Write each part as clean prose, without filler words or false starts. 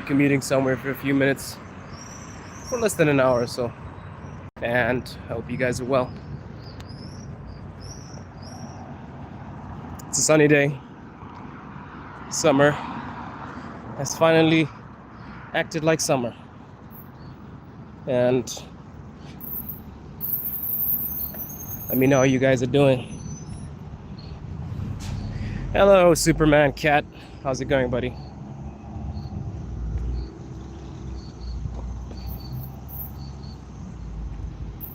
commuting somewhere for a few minutes, for less than an hour or so. And I hope you guys are well. It's a sunny day. Summer has finally acted like summer. And let me know how you guys are doing. Hello, Superman Cat. How's it going, buddy?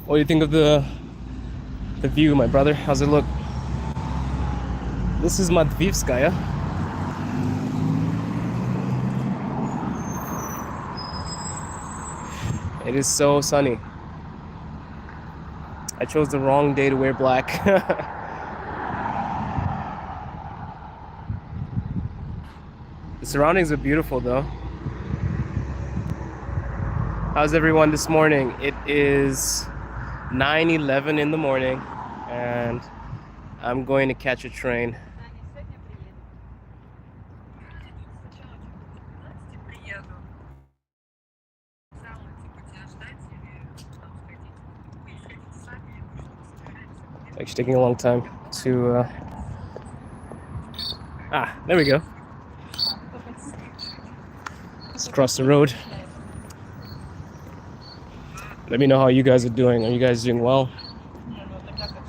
What do you think of the view, my brother? How's it look? This is Minskaya. It is so sunny. I chose the wrong day to wear black. The surroundings are beautiful though. How's everyone this morning? It is 9:11 in the morning and I'm going to catch a train. It's actually taking a long time to there we go. Let's cross the road. Let me know how you guys are doing. Are you guys doing well?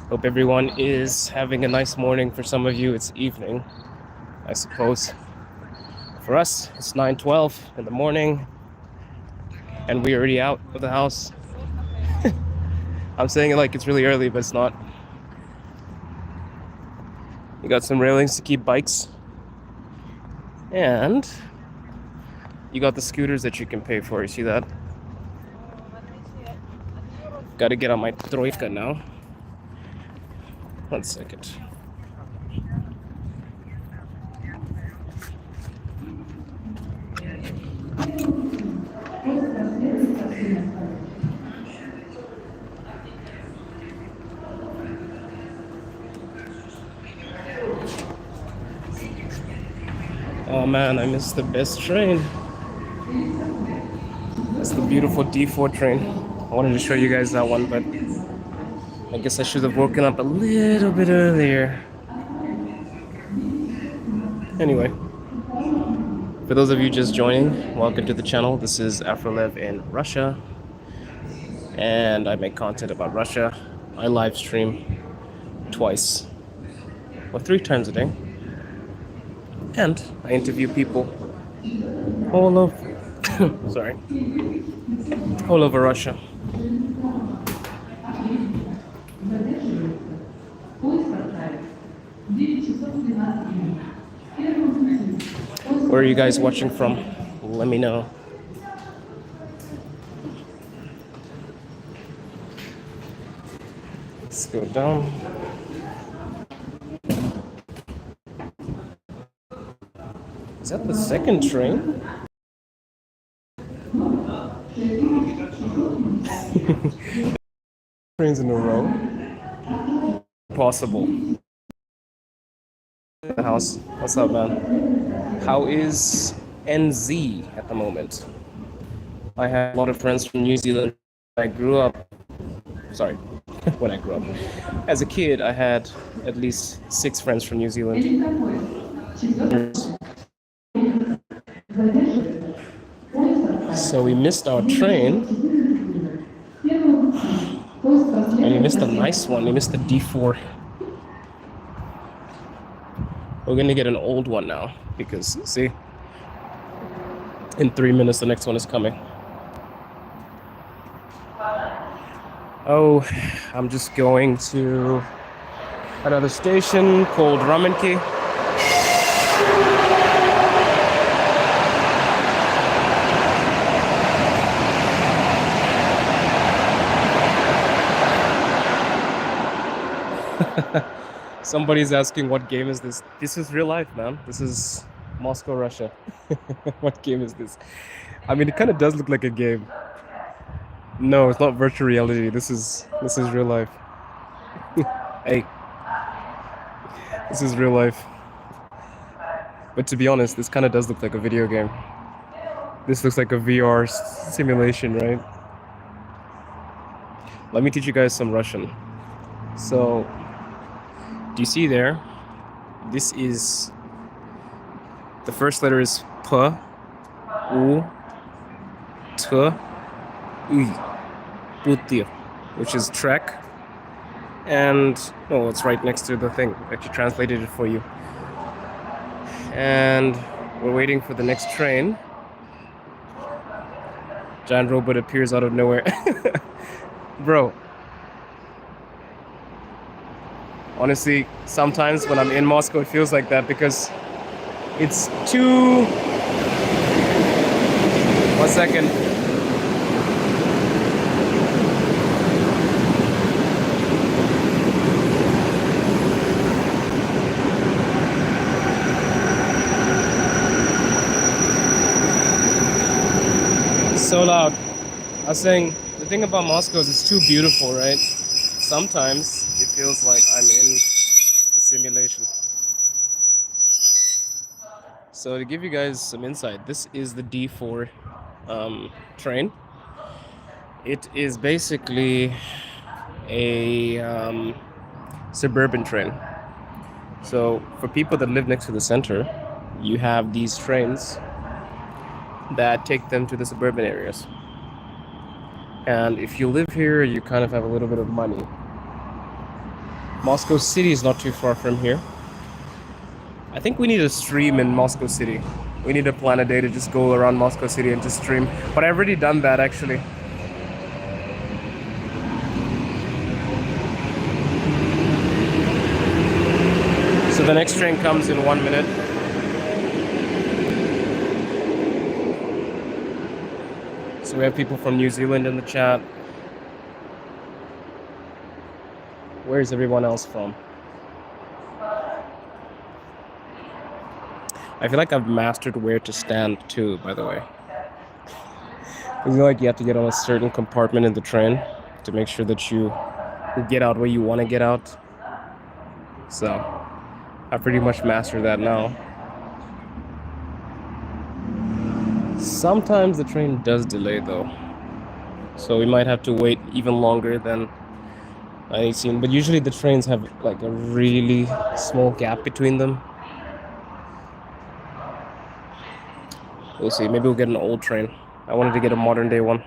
Hope everyone is having a nice morning. For some of you, it's evening, I suppose. For us, it's 9:12 in the morning, and we're already out of the house. I'm saying it like it's really early, but it's not. You got some railings to keep bikes, and you got the scooters that you can pay for. You see that? Got to get on my troika now. 1 second. Oh man, I missed the best train. That's the beautiful D4 train. I wanted to show you guys that one, but I guess I should have woken up a little bit earlier. Anyway, for those of you just joining, welcome to the channel. This is Afro in Russia, and I make content about Russia. I live stream twice or 3 times a day, and I interview people all over all over Russia. Where are you guys watching from? Let me know. Let's go down. Is that the second train? Trains in a row? Possible. The house. What's up, man? How is NZ at the moment? I have a lot of friends from New Zealand. I grew up. Sorry, when I grew up. As a kid, I had at least 6 friends from New Zealand. So we missed our train. And we missed a nice one. We missed the D4. We're gonna get an old one now because, see, in 3 minutes the next one is coming. Oh, I'm just going to another station called Ramen Key. Somebody's asking, what game is this? This is real life, man. This is Moscow, Russia. What game is this? I mean, it kind of does look like a game. No, it's not virtual reality. This is real life. Hey, this is real life. But to be honest, this kind of does look like a video game. This looks like a VR simulation, right? Let me teach you guys some Russian. So, do you see there? This is, the first letter is P, U, T, Uy, Putir, which is trek. And, oh, it's right next to the thing. I actually translated it for you. And we're waiting for the next train. Giant robot appears out of nowhere. Bro. Honestly, sometimes when I'm in Moscow, it feels like that because it's too... 1 second. So loud. I was saying, the thing about Moscow is it's too beautiful, right? Sometimes it feels like I'm in a simulation. So to give you guys some insight, this is the D4 train. It is basically a suburban train. So for people that live next to the center, you have these trains that take them to the suburban areas. And if you live here, you kind of have a little bit of money. Moscow City is not too far from here. I think we need a stream in Moscow City. We need to plan a day to just go around Moscow City and just stream. But I've already done that actually. So the next train comes in 1 minute. So we have people from New Zealand in the chat. Where is everyone else from? I feel like I've mastered where to stand too, by the way. I feel like you have to get on a certain compartment in the train to make sure that you get out where you want to get out. So I pretty much mastered that now. Sometimes the train does delay though, so we might have to wait even longer than I've seen. But usually the trains have like a really small gap between them. We'll see. Maybe we'll get an old train. I wanted to get a modern day one.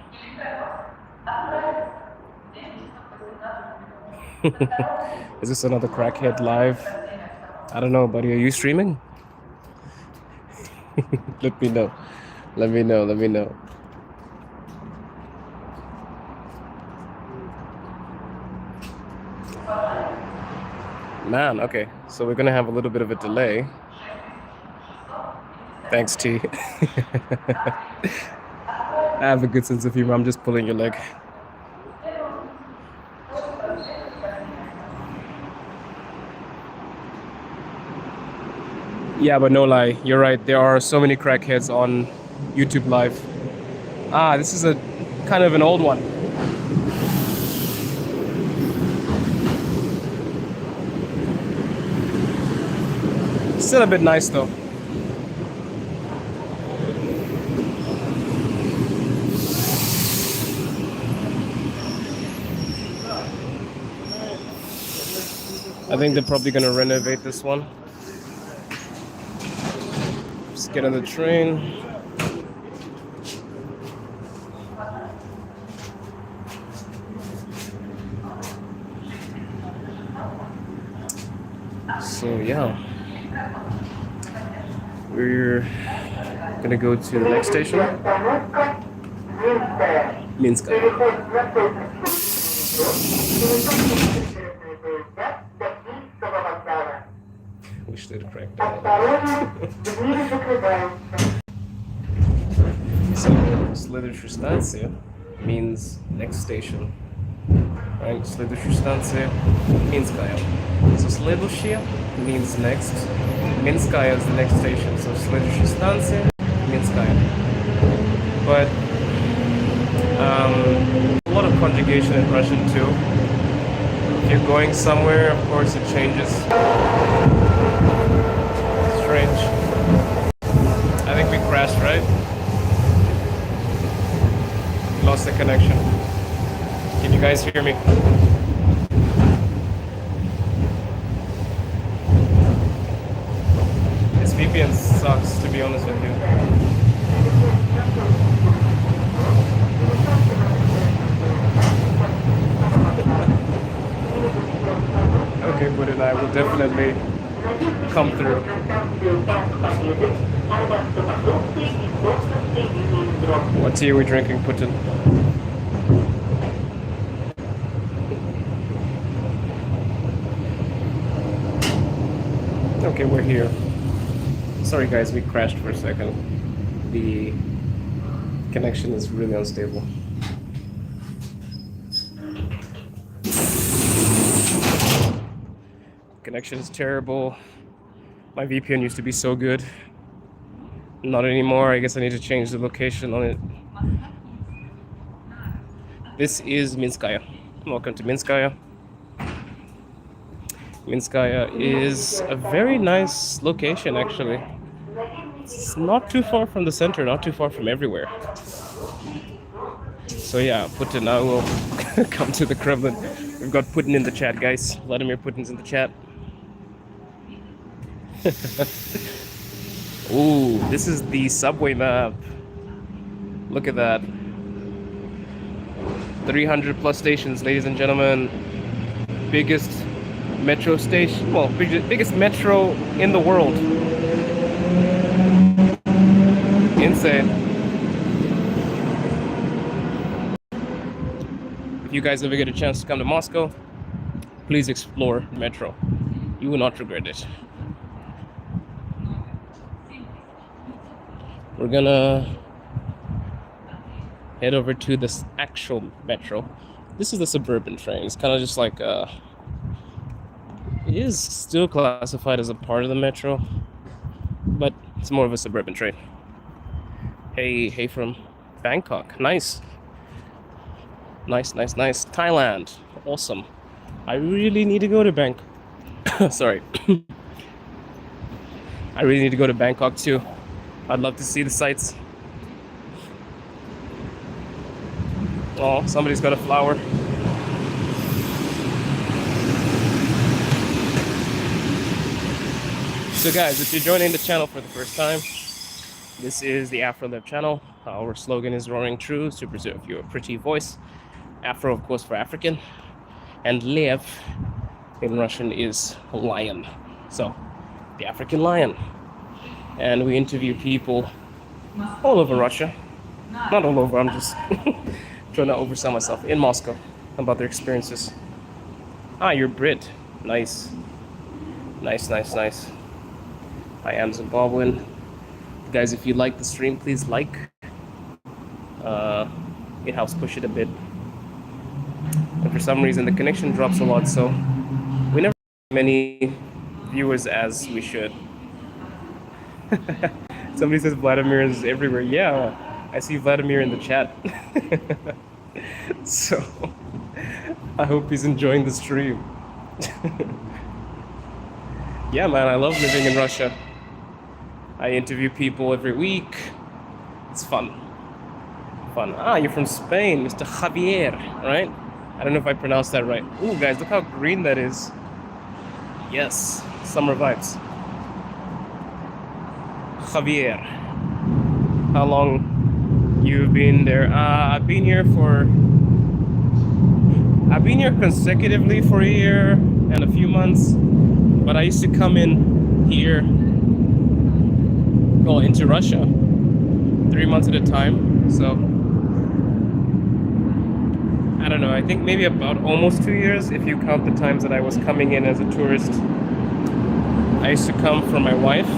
Is this another crackhead live? I don't know, buddy. Are you streaming? Let me know. Let me know. Let me know. Man, okay. So we're gonna have a little bit of a delay. Thanks, T. I have a good sense of humor. I'm just pulling your leg. Yeah, but no lie, you're right. There are so many crackheads on YouTube Live. Ah, this is a kind of an old one. Still a bit nice though. I think they're probably gonna renovate this one. Just get on the train. So yeah, we're gonna go to the next station, Minskaya. Wish they'd crack down. So, следующая станция means next station. Right? Следующая станция Minskaya. So, следующая means next. Minskaya is the next station. So, следующая станция Minskaya. But a lot of conjugation in Russian too. If you're going somewhere, of course, it changes. Strange. I think we crashed, right? lost the connection. Can you guys hear me? This VPN sucks, to be honest with you. Okay, but I will definitely come through. What tea are we drinking, Putin? Okay, we're here. Sorry guys, we crashed for a second. The connection is really unstable. Connection is terrible. My VPN used to be so good. Not anymore. I guess I need to change the location on it. This is Minskaya. Welcome to Minskaya. Minskaya is a very nice location, actually. It's not too far from the center, not too far from everywhere. So yeah, Putin now will come to the Kremlin. We've got Putin in the chat, guys. Vladimir Putin's in the chat. Ooh, this is the subway map. Look at that. 300 plus stations, ladies and gentlemen. Biggest metro station, well, biggest metro in the world. Insane. If you guys ever get a chance to come to Moscow, please explore the metro. You will not regret it. We're gonna head over to this actual metro. This is the suburban train. It's kind of just like it is still classified as a part of the metro, but it's more of a suburban train. Hey from Bangkok. Nice. Thailand. Awesome. I really need to go to Bangkok. Sorry. I really need to go to Bangkok too. I'd love to see the sights. Oh, somebody's got a flower. So guys, if you're joining the channel for the first time, this is the Afro Lev channel. Our slogan is Roaring True to preserve your pretty voice. Afro, of course, for African. And Lev in Russian is lion. So, the African lion. And we interview people all over Russia. Not all over, I'm just trying to oversell myself. In Moscow, about their experiences. Ah, you're Brit. Nice. Nice. I am Zimbabwean. Guys, if you like the stream, please like. It helps push it a bit. And for some reason, the connection drops a lot, so we never have many viewers as we should. Somebody says Vladimir is everywhere. Yeah, I see Vladimir in the chat. So I hope he's enjoying the stream. Yeah, man, I love living in Russia. I interview people every week. It's fun. Ah, you're from Spain, Mr. Javier, right? I don't know if I pronounced that right. Ooh, guys, look how green that is. Yes, summer vibes. Javier, how long you've been there? I've been here consecutively for a year and a few months, but I used to come in here, well, into Russia 3 months at a time. So I don't know, I think maybe about almost 2 years if you count the times that I was coming in as a tourist. I used to come for my wife,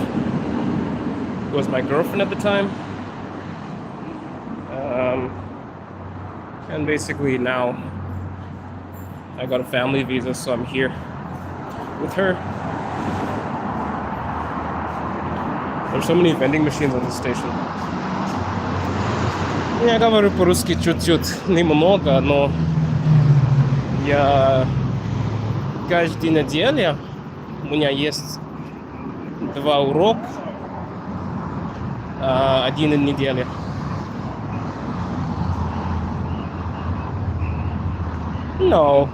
who was my girlfriend at the time. And basically now I got a family visa, so I'm here with her. There's so many vending machines on this station. Я говорю по-русски чуть-чуть, немного, но я каждую неделю у меня есть 2 урока, 1 неделя. No,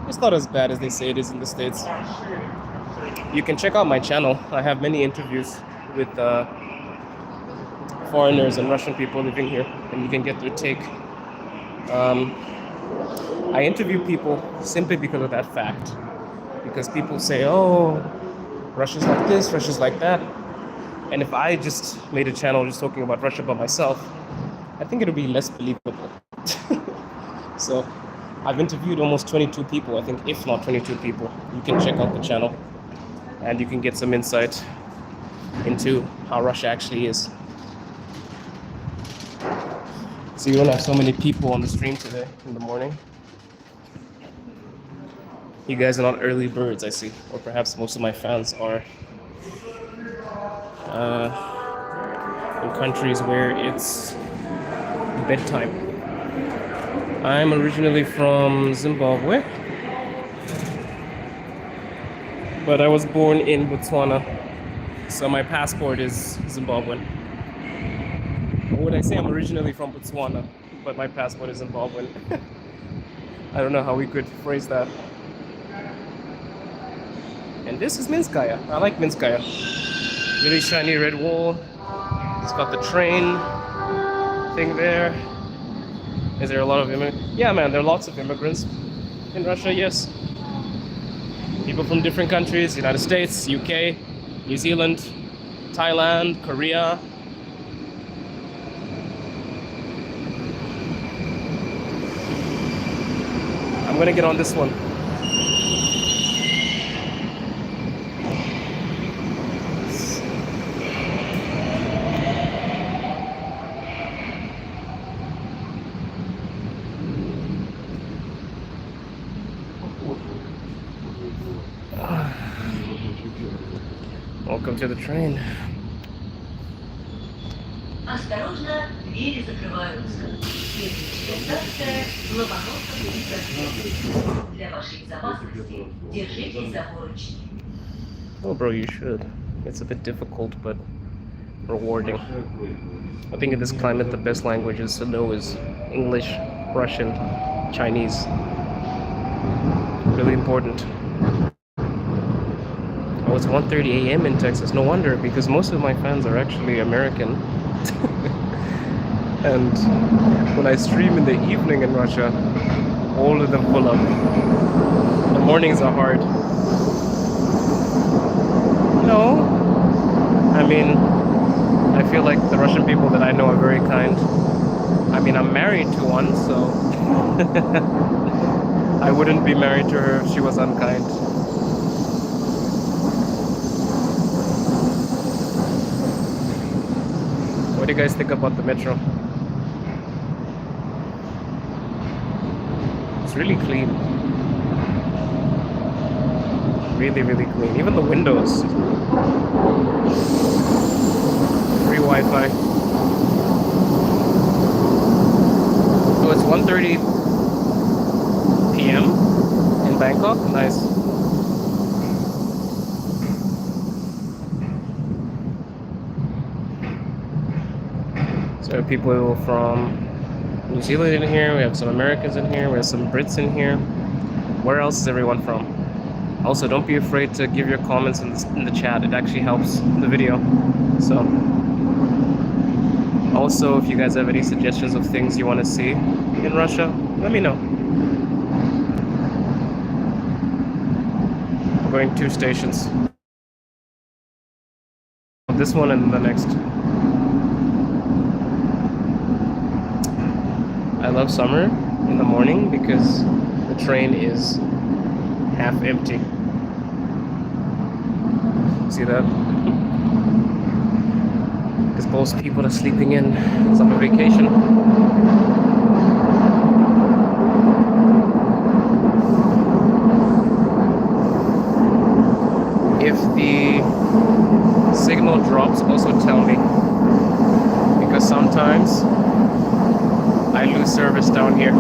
it's not as bad as they say it is in the States. You can check out my channel. I have many interviews with foreigners and Russian people living here, and you can get their take. I interview people simply because of that fact. Because people say, oh, Russia's like this, Russia's like that. And if I just made a channel just talking about Russia by myself, I think it would be less believable. So I've interviewed almost 22 people, I think, if not 22 people. You can check out the channel and you can get some insight into how Russia actually is. So you don't have so many people on the stream today in the morning. You guys are not early birds, I see. Or perhaps most of my fans are in countries where it's bedtime. I'm originally from Zimbabwe, but I was born in Botswana, so my passport is Zimbabwean. Or would I say I'm originally from Botswana, but my passport is Zimbabwean? I don't know how we could phrase that. And this is Minskaya. I like Minskaya. Really shiny red wall. It's got the train thing there. Is there a lot of immigrants? Yeah, man, there are lots of immigrants in Russia, yes. People from different countries, United States, UK, New Zealand, Thailand, Korea. I'm gonna get on this one. Welcome to the train. Осторожно, двери закрываются. Станция Ломоносов. Для вашей безопасности держитесь за поручни. Oh, bro, you should. It's a bit difficult, but rewarding. I think in this climate, the best languages to know is English, Russian, Chinese. Really important. Oh, it's 1:30 a.m. in Texas. No wonder, because most of my fans are actually American. And when I stream in the evening in Russia, all of them pull up. The mornings are hard. No. I mean, I feel like the Russian people that I know are very kind. I mean, I'm married to one, so I wouldn't be married to her if she was unkind. What do you guys think about the metro? It's really clean. Really, really clean. Even the windows. Free Wi-Fi. So it's 1:30 p.m. in Bangkok. Nice. So there are people from New Zealand in here, we have some Americans in here, we have some Brits in here. Where else is everyone from? Also, don't be afraid to give your comments in the chat. It actually helps the video. So, also, if you guys have any suggestions of things you want to see in Russia, let me know. I'm going 2 stations. This one and the next. I love summer in the morning because the train is half empty. See that? Because most people are sleeping in summer vacation. If the signal drops, also tell me. Because sometimes I lose service down here.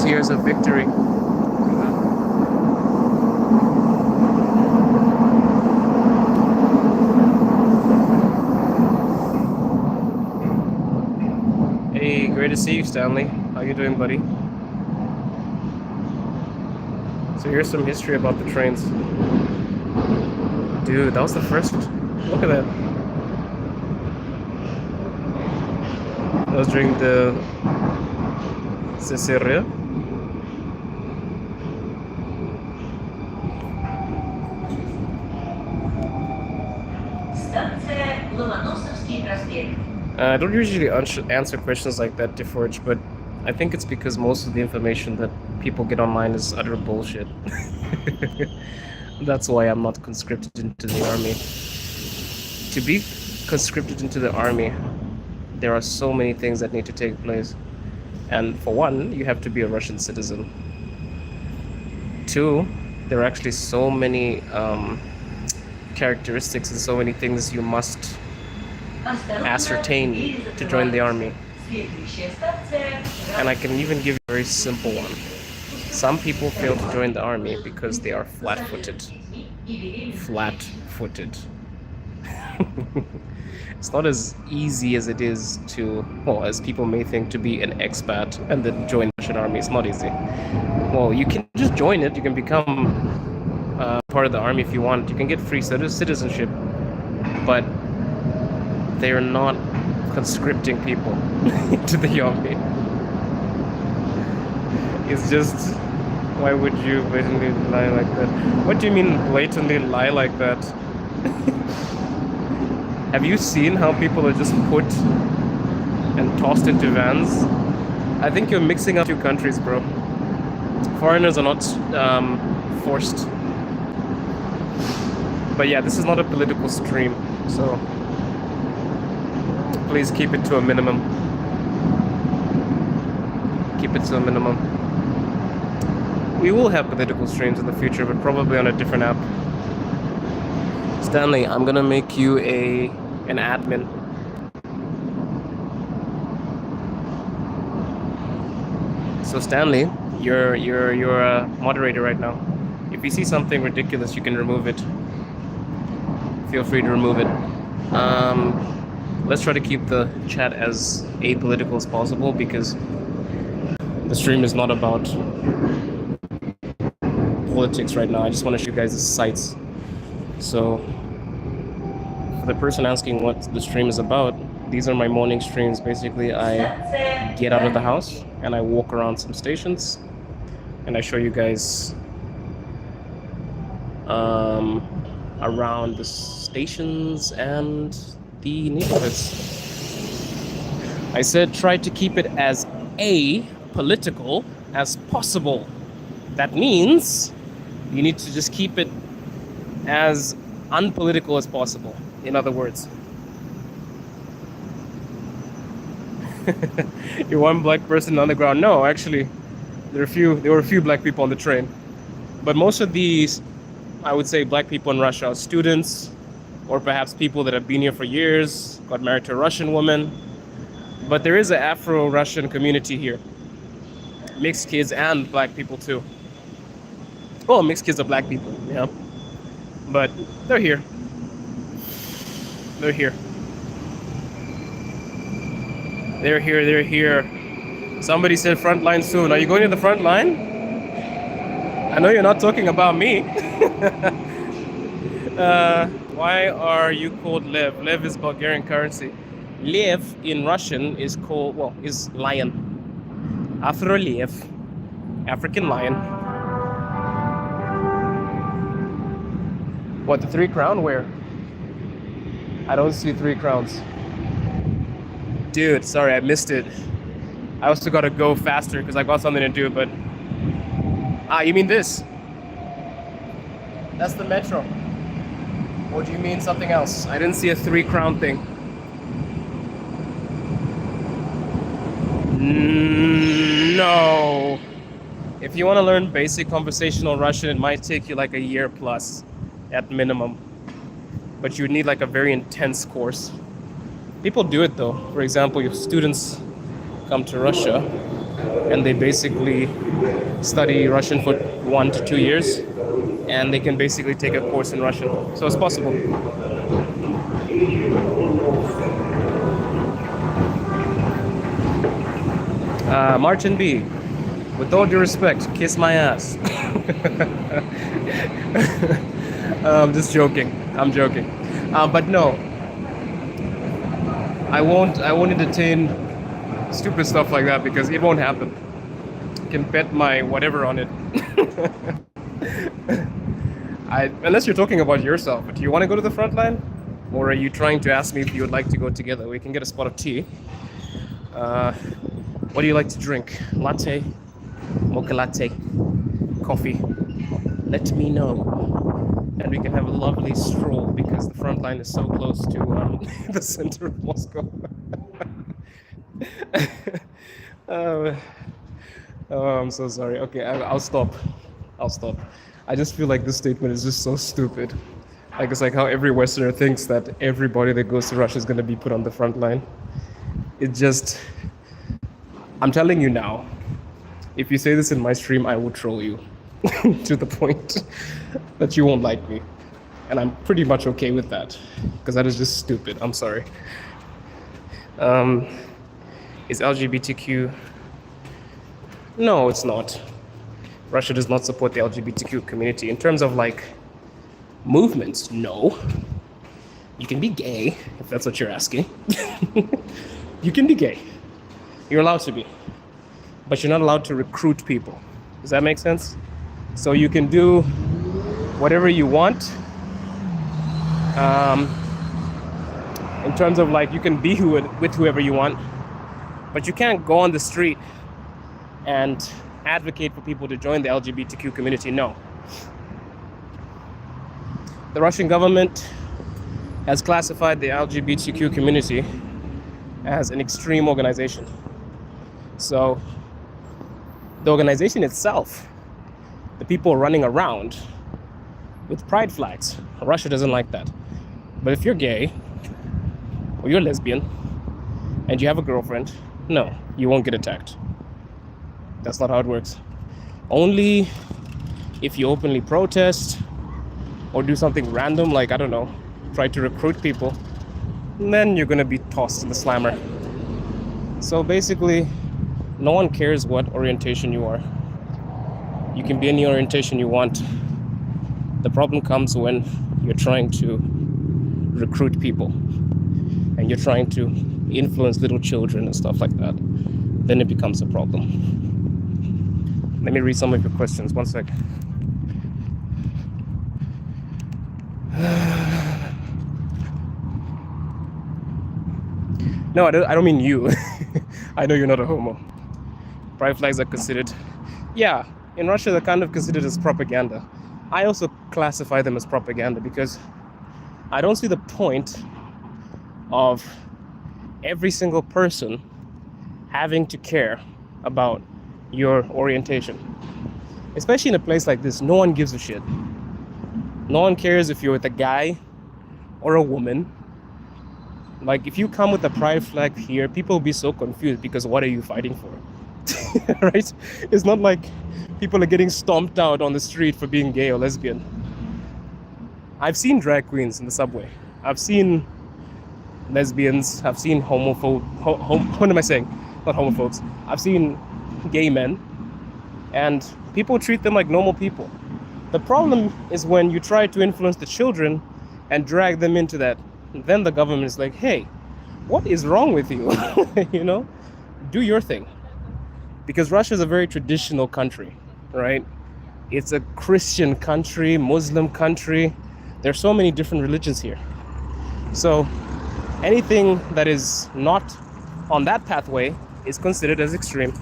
Years of victory. to see you, Stanley. How you doing, buddy? So here's some history about the trains. Dude, that was the first. Look at that. That was during the Caesarea. I don't usually answer questions like that, DeForge, but I think it's because most of the information that people get online is utter bullshit. That's why I'm not conscripted into the army. To be conscripted into the army, there are so many things that need to take place. And for one, you have to be a Russian citizen. Two, there are actually so many characteristics and so many things you must ascertain to join the army. And I can even give you a very simple one. Some people fail to join the army because they are flat-footed. Flat-footed. It's not as easy as it is to, well, as people may think, to be an expat and then join the Russian army. It's not easy. Well, you can just join it. You can become part of the army if you want. You can get free citizenship, but they're not conscripting people into the army. It's just, why would you blatantly lie like that? What do you mean blatantly lie like that? Have you seen how people are just put and tossed into vans? I think you're mixing up two countries, bro. Foreigners are not forced. But yeah, this is not a political stream, so please keep it to a minimum. Keep it to a minimum. We will have political streams in the future, but probably on a different app. Stanley, I'm gonna make you an admin. So Stanley, you're a moderator right now. If you see something ridiculous, you can remove it. Feel free to remove it. Let's try to keep the chat as apolitical as possible, because the stream is not about politics right now. I just want to show you guys the sights. So for the person asking what the stream is about, these are my morning streams. Basically, I get out of the house and I walk around some stations and I show you guys around the stations and the neighborhoods. I said try to keep it as apolitical as possible. That means you need to just keep it as unpolitical as possible, in other words. You're one black person on the ground. No, actually, there were a few black people on the train. But most of these, I would say, black people in Russia are students, or perhaps people that have been here for years, got married to a Russian woman. But there is an Afro-Russian community here. Mixed kids and black people too. Well, mixed kids are black people, yeah. But they're here. They're here. They're here, they're here. Somebody said front line soon. Are you going to the front line? I know you're not talking about me. Why are you called Lev? Lev is Bulgarian currency. Lev in Russian is called, well, is lion. Afro Lev, African lion. What, the 3 crown? Where? I don't see 3 crowns. Dude, sorry, I missed it. I also gotta go faster because I got something to do, but... Ah, you mean this? That's the metro. Or do you mean something else? I didn't see a 3 crown thing. No. If you want to learn basic conversational Russian, it might take you like a year plus at minimum. But you would need like a very intense course. People do it though. For example, if students come to Russia and they basically study Russian for 1 to 2 years, and they can basically take a course in Russian. So it's possible. Martin B, with all due respect, kiss my ass. Just joking. I'm joking. But no, I won't entertain stupid stuff like that because it won't happen. You can bet my whatever on it. Unless you're talking about yourself, do you want to go to the front line? Or are you trying to ask me if you would like to go together? We can get a spot of tea. What do you like to drink? Latte? Mocha latte? Coffee? Let me know. And we can have a lovely stroll because the front line is so close to the center of Moscow. Oh, I'm so sorry. Okay, I'll stop. I just feel like this statement is just so stupid. Like it's like how every Westerner thinks that everybody that goes to Russia is going to be put on the front line. It just, I'm telling you now, if you say this in my stream, I will troll you to the point that you won't like me. And I'm pretty much okay with that because that is just stupid. I'm sorry. Is LGBTQ? No, it's not. Russia does not support the LGBTQ community. In terms of like movements, no. You can be gay, if that's what you're asking. You can be gay. You're allowed to be. But you're not allowed to recruit people. Does that make sense? So you can do whatever you want. In terms of like, you can be with whoever you want. But you can't go on the street and advocate for people to join the LGBTQ community. No. The Russian government has classified the LGBTQ community as an extreme organization. So the organization itself, the people running around with pride flags, Russia doesn't like that. But if you're gay or you're lesbian and you have a girlfriend, no, you won't get attacked. That's not how it works. Only if you openly protest or do something random, like, I don't know, try to recruit people, then you're gonna be tossed in the slammer. So basically, no one cares what orientation you are. You can be any orientation you want. The problem comes when you're trying to recruit people and you're trying to influence little children and stuff like that. Then it becomes a problem. Let me read some of your questions. One sec. No, I don't mean you. I know you're not a homo. Pride flags are considered, yeah, in Russia they're kind of considered as propaganda. I also classify them as propaganda because I don't see the point of every single person having to care about your orientation. Especially in a place like this, no one gives a shit. No one cares if you're with a guy or a woman. Like, if you come with a pride flag here, people will be so confused because what are you fighting for? Right? It's not like people are getting stomped out on the street for being gay or lesbian. I've seen drag queens in the subway. I've seen lesbians. I've seen what am I saying? Not homophobes. I've seen gay men. And people treat them like normal people. The problem is when you try to influence the children and drag them into that. Then the government is like, hey, what is wrong with you? You know, do your thing. Because Russia is a very traditional country, right? It's a Christian country, Muslim country. There's so many different religions here. So anything that is not on that pathway is considered as extreme.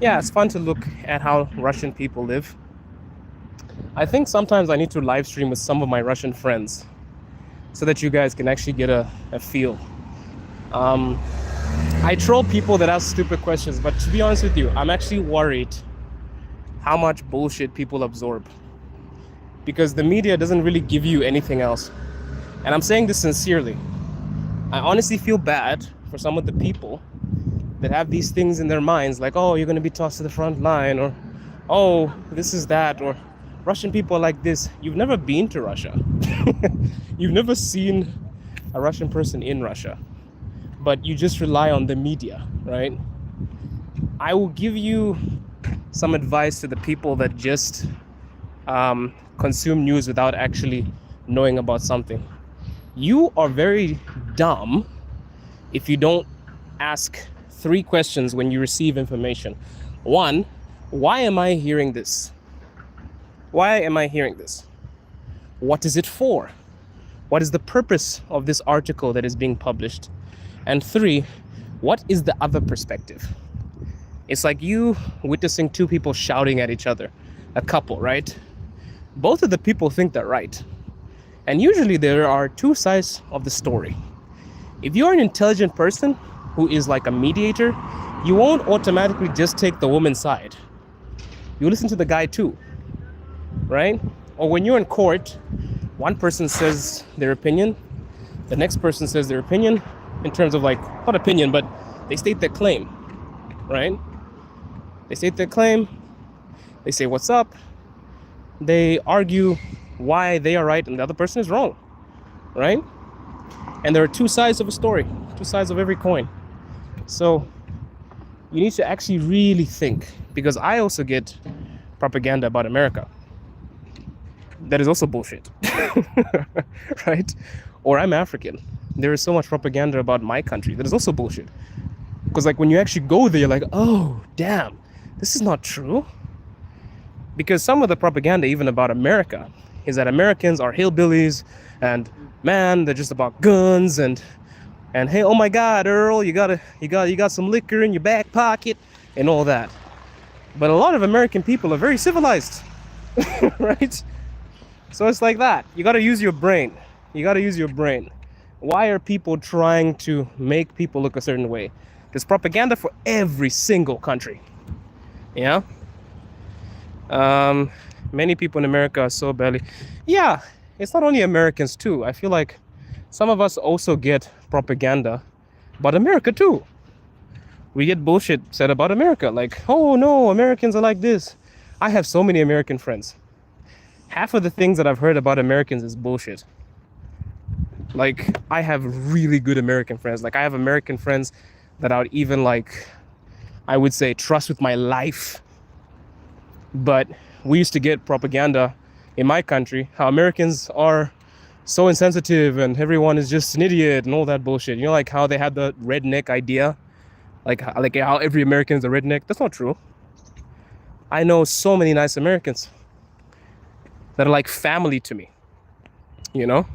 Yeah, it's fun to look at how Russian people live. I think sometimes I need to live stream with some of my Russian friends so that you guys can actually get a feel. I troll people that ask stupid questions, but to be honest with you, I'm actually worried how much bullshit people absorb because the media doesn't really give you anything else. And I'm saying this sincerely. I honestly feel bad for some of the people that have these things in their minds, like, oh, you're going to be tossed to the front line, or, oh, this is that, or Russian people are like this. You've never been to Russia. You've never seen a Russian person in Russia. but you just rely on the media, right? I will give you some advice to the people that just consume news without actually knowing about something. You are very dumb if you don't ask 3 questions when you receive information. 1, why am I hearing this? Why am I hearing this? What is it for? What is the purpose of this article that is being published? And 3, what is the other perspective? It's like you witnessing 2 people shouting at each other, a couple, right? Both of the people think they're right. And usually there are 2 sides of the story. If you're an intelligent person who is like a mediator, you won't automatically just take the woman's side. You listen to the guy too, right? Or when you're in court, one person says their opinion, the next person says their opinion in terms of like, not opinion, but they state their claim, right? They state their claim, they say what's up, they argue why they are right and the other person is wrong, right? And there are 2 sides of a story, 2 sides of every coin. So you need to actually really think, because I also get propaganda about America that is also bullshit, right? Or I'm African. There is so much propaganda about my country that is also bullshit. Because like when you actually go there, you're like, oh, damn, this is not true. Because some of the propaganda even about America is that Americans are hillbillies and man, they're just about guns and hey, oh my God, Earl, you got some liquor in your back pocket and all that. But a lot of American people are very civilized, right? So it's like that. You got to use your brain. You got to use your brain. Why are people trying to make people look a certain way? There's propaganda for every single country. Yeah. Many people in America are so badly. Yeah, it's not only Americans too. I feel like some of us also get propaganda about America too. We get bullshit said about America. Like, oh no, Americans are like this. I have so many American friends. Half of the things that I've heard about Americans is bullshit. Like, I have really good American friends. Like, I have American friends that I would even like, I would say, trust with my life. But we used to get propaganda in my country, how Americans are so insensitive and everyone is just an idiot and all that bullshit. You know, like how they had the redneck idea, like how every American is a redneck. That's not true. I know so many nice Americans that are like family to me, you know?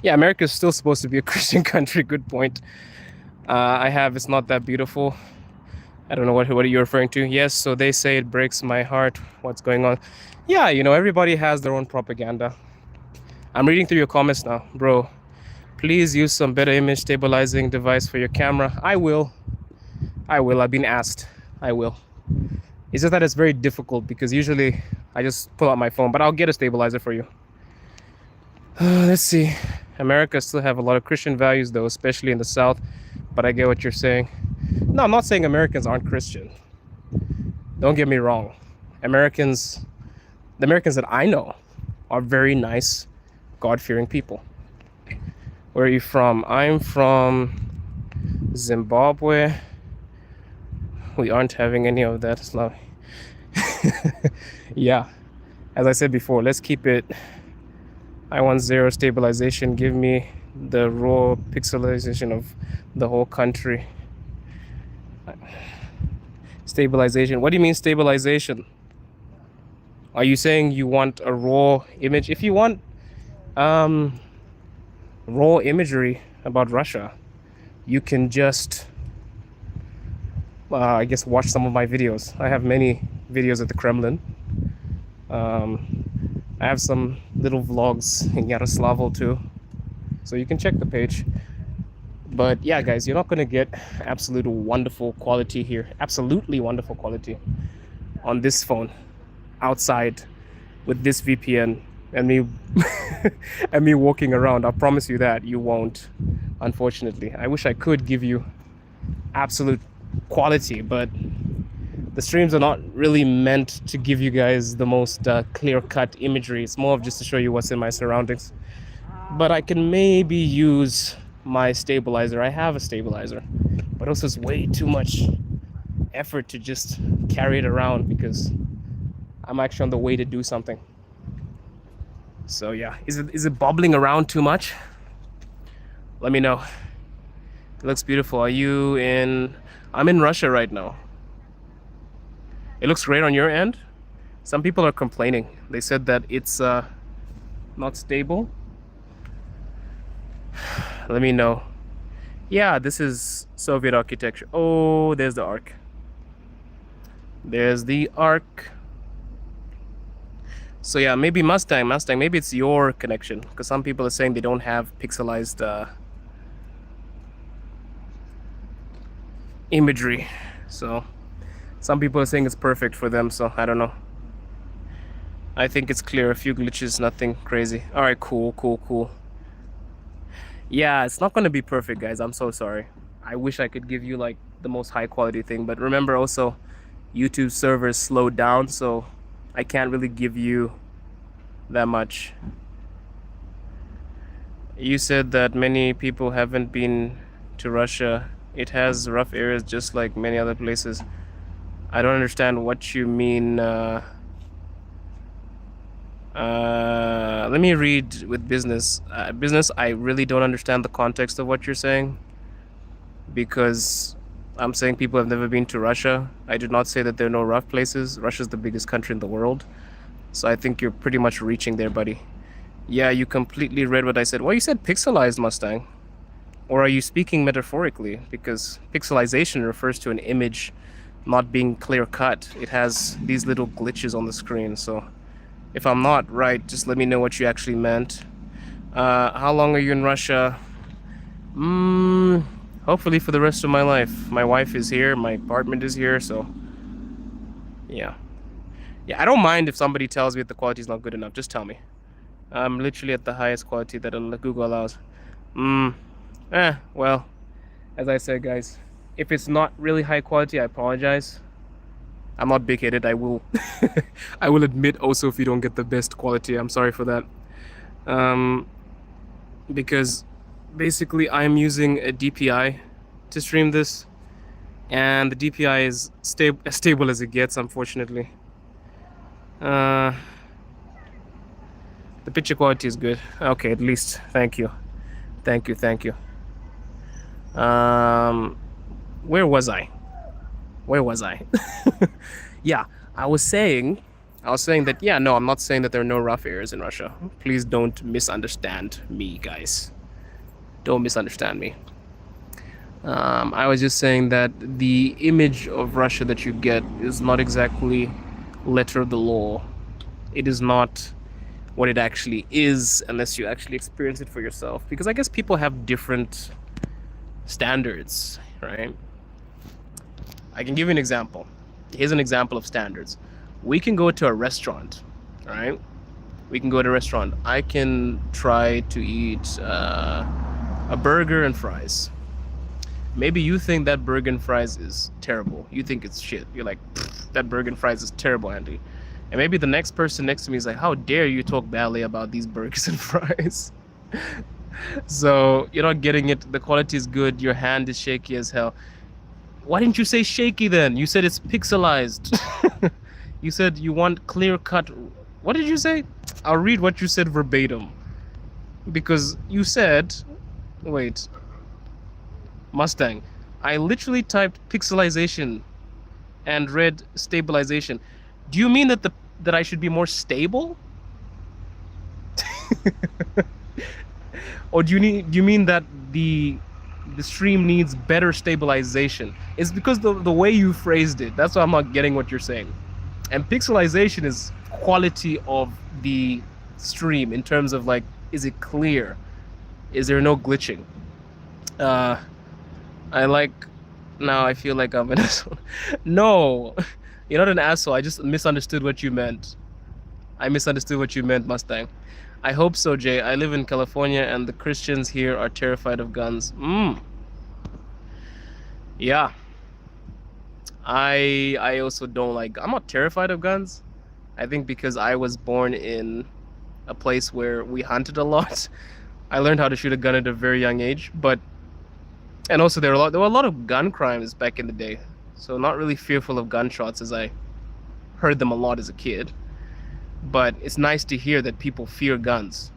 Yeah, America is still supposed to be a Christian country. Good point. It's not that beautiful. I don't know what are you referring to? Yes, so they say it breaks my heart. What's going on? Yeah, you know, everybody has their own propaganda. I'm reading through your comments now. Bro, please use some better image stabilizing device for your camera. I will. I've been asked. I will. It's just that it's very difficult because usually I just pull out my phone, but I'll get a stabilizer for you. Let's see. America still have a lot of Christian values though, especially in the South, but I get what you're saying. No, I'm not saying Americans aren't Christian. Don't get me wrong. The Americans that I know are very nice, God-fearing people. Where are you from? I'm from Zimbabwe. We aren't having any of that. It's not. Yeah. As I said before, let's keep it. I want 0 stabilization. Give me the raw pixelization of the whole country. Stabilization. What do you mean stabilization? Are you saying you want a raw image? If you want raw imagery about Russia, you can just I guess watch some of my videos. I have many videos at the Kremlin. I have some little vlogs in Yaroslavl too, so you can check the page. But yeah, guys, you're not going to get absolute wonderful quality here, absolutely wonderful quality on this phone outside with this VPN and me and me walking around. I promise you that you won't, unfortunately. I wish I could give you absolute quality, but the streams are not really meant to give you guys the most clear-cut imagery. It's more of just to show you what's in my surroundings. But I can maybe use my stabilizer. I have a stabilizer, but also it's way too much effort to just carry it around because I'm actually on the way to do something. So yeah, is it bobbling around too much? Let me know. It looks beautiful. Are you in? I'm in Russia right now. It looks great on your end. Some people are complaining. They said that it's not stable. Let me know. Yeah, this is Soviet architecture. Oh, there's the arc. There's the arc. So yeah, maybe Mustang, maybe it's your connection. Because some people are saying they don't have pixelized imagery. So some people are saying it's perfect for them, so I don't know. I think it's clear. A few glitches, nothing crazy. Alright, cool. Yeah, it's not gonna be perfect, guys. I'm so sorry. I wish I could give you like the most high quality thing, but remember also YouTube servers slowed down, so I can't really give you that much. You said that many people haven't been to Russia. It has rough areas just like many other places. I don't understand what you mean. Let me read with business. Business, I really don't understand the context of what you're saying because I'm saying people have never been to Russia. I did not say that there are no rough places. Russia's the biggest country in the world. So I think you're pretty much reaching there, buddy. Yeah, you completely read what I said. Well, you said pixelized, Mustang. Or are you speaking metaphorically? Because pixelization refers to an image not being clear cut. It has these little glitches on the screen. So if I'm not right, just let me know what you actually meant. How long are you in Russia? Hopefully for the rest of my life. My wife is here, my apartment is here, so yeah. Yeah, I don't mind if somebody tells me that the quality is not good enough. Just tell me. I'm literally at the highest quality that Google allows. Well, as I said, guys, if it's not really high quality, I apologize. I'm not big-headed. I will I will admit also if you don't get the best quality. I'm sorry for that. Because basically I'm using a DPI to stream this, and the DPI is as stable as it gets, unfortunately. The picture quality is good. Okay, at least. Thank you. Where was I? Yeah, I was saying that, yeah, no, I'm not saying that there are no rough areas in Russia. Please don't misunderstand me, guys. Don't misunderstand me. I was just saying that the image of Russia that you get is not exactly letter of the law. It is not what it actually is unless you actually experience it for yourself. Because I guess people have different standards, right? I can give you an example. Here's an example of standards. We can go to a restaurant, all right? We can go to a restaurant. I can try to eat a burger and fries. Maybe you think that burger and fries is terrible. You think it's shit. You're like, that burger and fries is terrible, Andy. And maybe the next person next to me is like, how dare you talk badly about these burgers and fries? So you're not getting it. The quality is good. Your hand is shaky as hell. Why didn't you say shaky then? You said it's pixelized. You said you want clear cut. What did you say? I'll read what you said verbatim. Because you said, wait, Mustang. I literally typed pixelization and read stabilization. Do you mean that I should be more stable? Or do you mean that the stream needs better stabilization? It's because the way you phrased it. That's why I'm not getting what you're saying. And pixelization is quality of the stream in terms of like, is it clear? Is there no glitching? Now I feel like I'm an asshole. No, you're not an asshole. I just misunderstood what you meant. I misunderstood what you meant, Mustang. I hope so, Jay. I live in California and the Christians here are terrified of guns. Yeah. I also don't like... I'm not terrified of guns. I think because I was born in a place where we hunted a lot. I learned how to shoot a gun at a very young age, and also there were a lot of gun crimes back in the day, so not really fearful of gunshots as I heard them a lot as a kid. But it's nice to hear that people fear guns.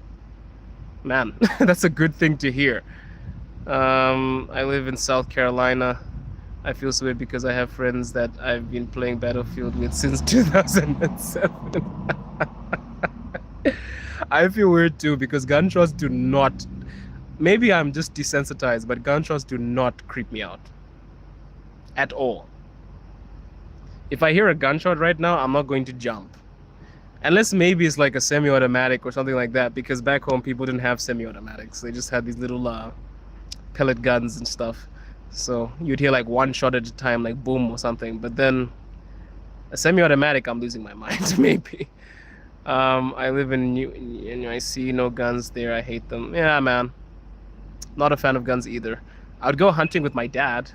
Man, that's a good thing to hear. I live in South Carolina. I feel so weird because I have friends that I've been playing Battlefield with since 2007. I feel weird too because gunshots do not. Maybe I'm just desensitized, but gunshots do not creep me out at all. If I hear a gunshot right now, I'm not going to jump. Unless maybe it's like a semi-automatic or something like that, because back home people didn't have semi-automatics. They just had these little pellet guns and stuff. So you'd hear like one shot at a time, like boom or something. But then a semi-automatic, I'm losing my mind, maybe. I live in NYC, no guns there. I hate them. Yeah, man. Not a fan of guns either. I would go hunting with my dad.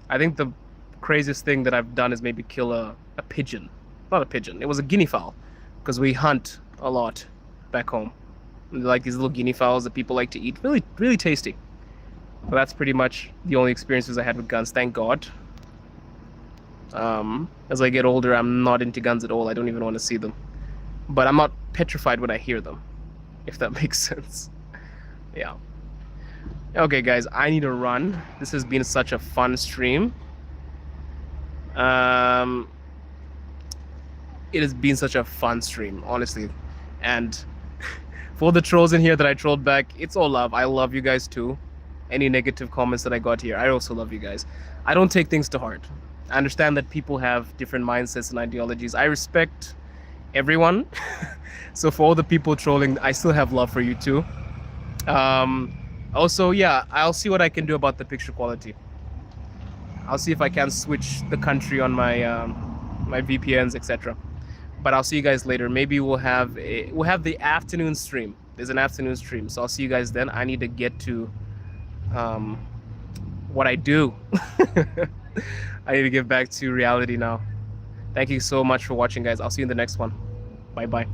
I think the craziest thing that I've done is maybe kill a pigeon. Not a pigeon. It was a guinea fowl. Because we hunt a lot back home. And like these little guinea fowls that people like to eat. Really, really tasty. But that's pretty much the only experiences I had with guns, thank God. As I get older, I'm not into guns at all. I don't even want to see them. But I'm not petrified when I hear them, if that makes sense. Yeah. Okay, guys, I need to run. This has been such a fun stream. It has been such a fun stream, honestly. And for the trolls in here that I trolled back, it's all love. I love you guys too. Any negative comments that I got here, I also love you guys. I don't take things to heart. I understand that people have different mindsets and ideologies. I respect everyone. So for all the people trolling, I still have love for you too. Also, yeah, I'll see what I can do about the picture quality. I'll see if I can switch the country on my my VPNs, etc. But I'll see you guys later. Maybe we'll have the afternoon stream. There's an afternoon stream, so I'll see you guys then. I need to get to what I do. I need to get back to reality now. Thank you so much for watching, guys. I'll see you in the next one. Bye bye.